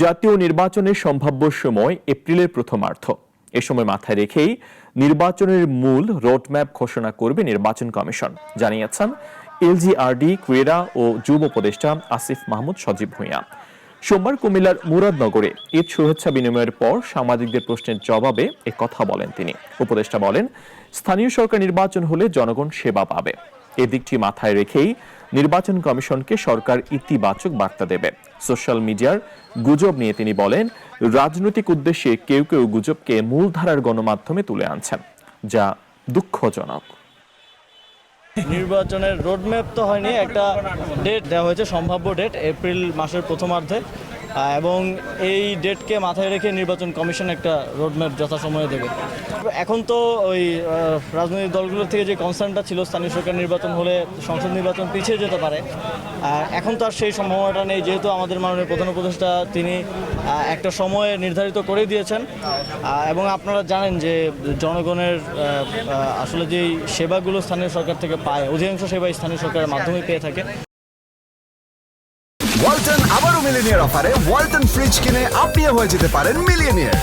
জাতীয় নির্বাচনের সম্ভাব্য সময় এপ্রিলের প্রথমার্ধ। এ সময় মাথায় রেখেই নির্বাচনের মূল রোডম্যাপ ঘোষণা করবে নির্বাচন কমিশন, জানিয়েছেন এলজিআরডি ক্রীড়া ও যুব উপদেষ্টা আসিফ মাহমুদ সজীব ভূঁইয়া। সোমবার কুমিল্লার মুরাদনগরে ঈদ শুভেচ্ছা বিনিময়ের পর সাংবাদিকদের প্রশ্নের জবাবে এ কথা বলেন তিনি। উপদেষ্টা বলেন, স্থানীয় সরকার নির্বাচন হলে জনগণ সেবা পাবে। এ দিকটি মাথায় রেখেই নির্বাচন কমিশনকে সরকার ইতিবাচক বার্তা দেবে। সোশ্যাল মিডিয়ার গুজব নিয়ে তিনি বলেন, রাজনৈতিক উদ্দেশ্যে কেউ কেউ গুজবকে মূলধারার গণমাধ্যমে তুলে আনছেন, যা দুঃখজনক। নির্বাচনের রোডম্যাপ তো হয়নি, একটা ডেট দেওয়া হয়েছে, সম্ভাব্য ডেট এপ্রিল মাসের প্রথমার্ধে, এবং এই ডেটকে মাথায় রেখে নির্বাচন কমিশন একটা রোডম্যাপ যথাসময়ে দেবে। এখন তো ওই রাজনৈতিক দলগুলোর থেকে যে কনসার্নটা ছিল স্থানীয় সরকার নির্বাচন হলে সংসদ নির্বাচন পিছিয়ে যেতে পারে, এখন তো আর সেই সম্ভাবনাটা নেই, যেহেতু আমাদের মাননীয় প্রধান উপদেষ্টা তিনি একটা সময় নির্ধারিত করে দিয়েছেন। এবং আপনারা জানেন যে জনগণের আসলে যেই সেবাগুলো স্থানীয় সরকার থেকে পায়, অধিকাংশ সেবাই স্থানীয় সরকারের মাধ্যমে পেয়ে থাকে। ওয়ালটন আবারও মিলিনিয়ার অফারে ওয়ালটন ফ্রিজ কিনে আপনিও হয়ে যেতে পারেন মিলিয়নিয়ার।